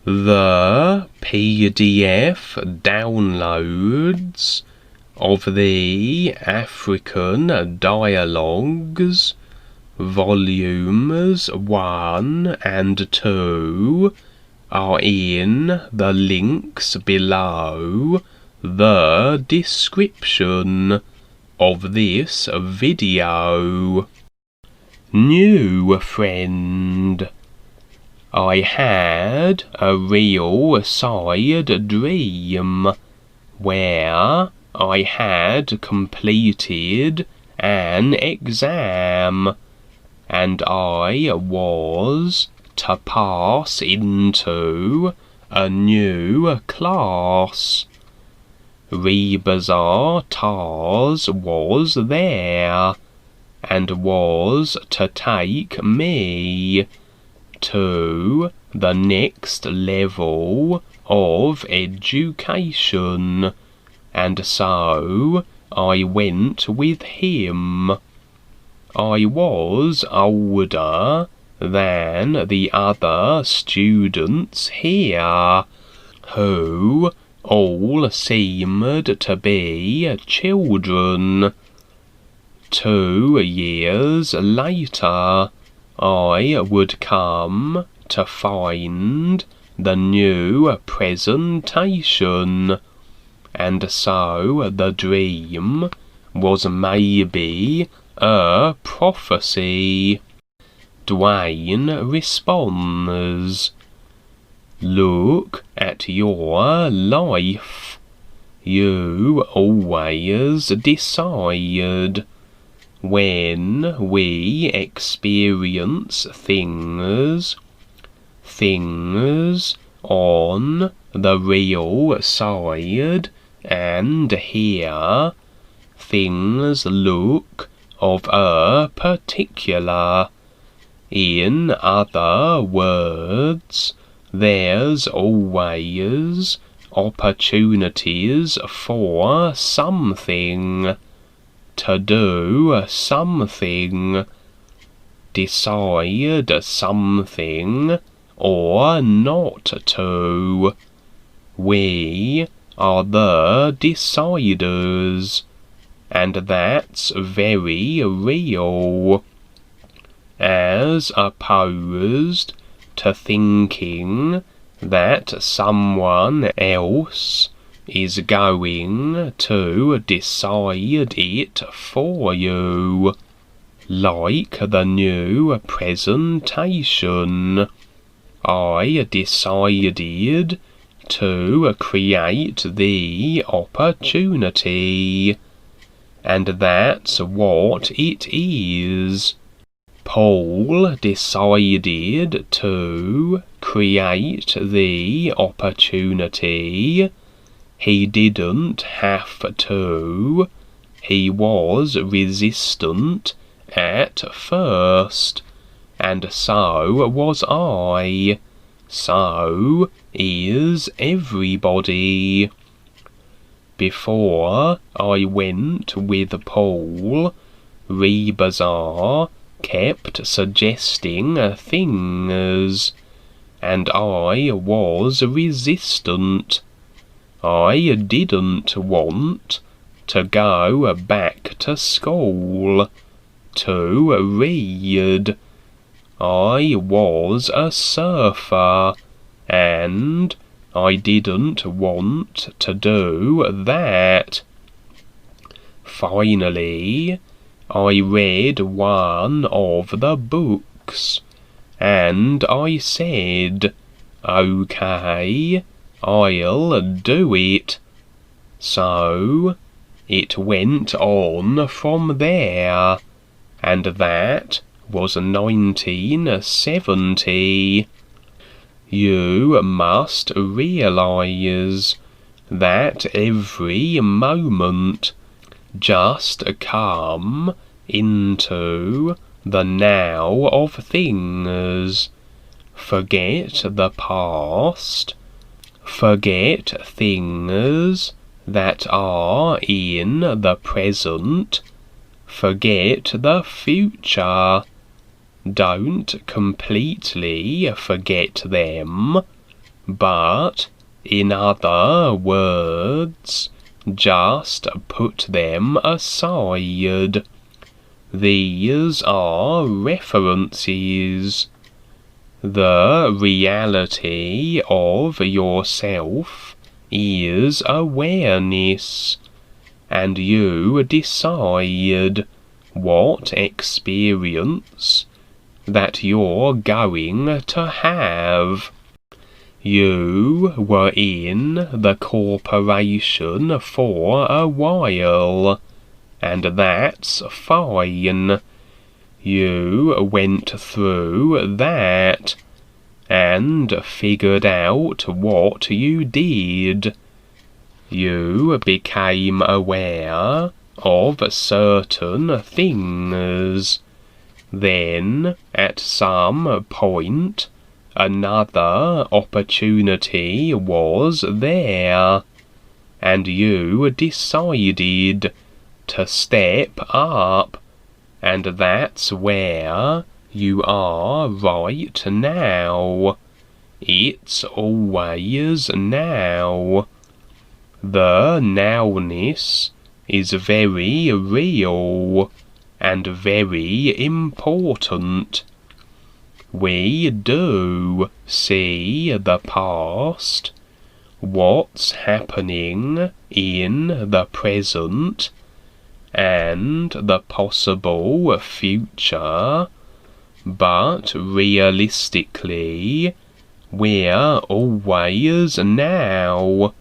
The PDF downloads of the African Dialogues, Volumes 1 and 2, are in the links below the description of this video. Nufriend. I had a real side dream where I had completed an exam and I was to pass into a new class. Rebazar Tars was there and was to take me to the next level of education, and so I went with him. I was older than the other students here, who all seemed to be children. 2 years later, I would come to find the new presentation, and so the dream was maybe a prophecy. Duane responds, "Look at your life. You always decide. When we experience things on the real side, and here things look of a particular. In other words, there's always opportunities for something, to do something, decide something, or not to. We are the deciders, and that's very real, as opposed to thinking that someone else is going to decide it for you. Like the new presentation, I decided to create the opportunity, and that's what it is. Paul decided to create the opportunity. He didn't have to. He was resistant at first, and so was I. So is everybody. Before I went with Paul, Rebazar kept suggesting things, and I was resistant. I didn't want to go back to school to read. I was a surfer, and I didn't want to do that. Finally, I read one of the books, and I said, "Okay, I'll do it." So it went on from there, and that was 1970. You must realize that every moment just come into the now of things. Forget the past. Forget things that are in the present. Forget the future. Don't completely forget them. but, in other words, just put them aside. These are references. The reality of yourself is awareness, and you decide what experience that you're going to have. You were in the corporation for a while, and that's fine. You went through that and figured out what you did. You became aware of certain things. Then, at some point, another opportunity was there, and you decided to step up, and that's where you are right now. It's always now. The nowness is very real and very important. We do see the past, what's happening in the present, and the possible future, but realistically, we're always now,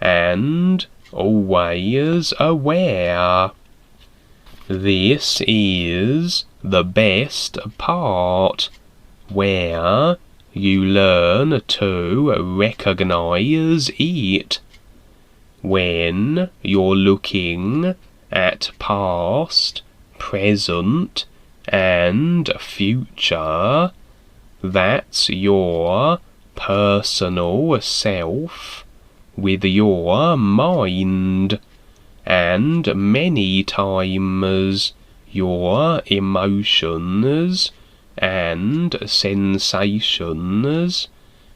and always aware. This is the best part, where you learn to recognize it. When you're looking at past, present, and future, that's your personal self with your mind, and many times your emotions and sensations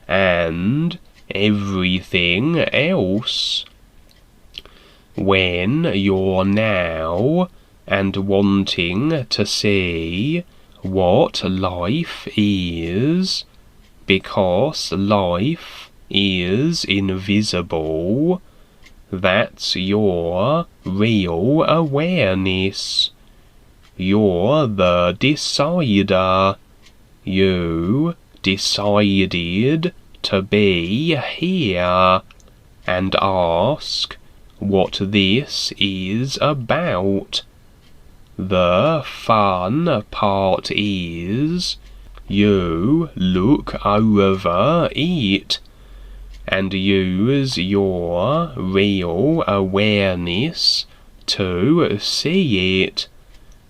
and everything else. When you're now and wanting to see what life is, because life is invisible, that's your real awareness. You're the decider. You decided to be here and ask what this is about. The fun part is you look over it and use your real awareness to see it,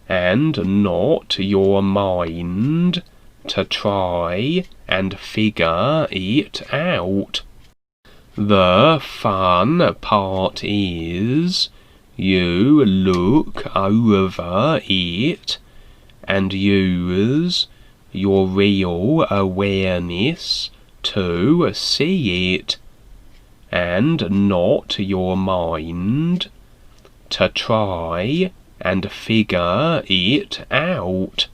and not your mind to try and figure it out. The fun part is you look over it and use your real awareness to see it, and not your mind to try and figure it out.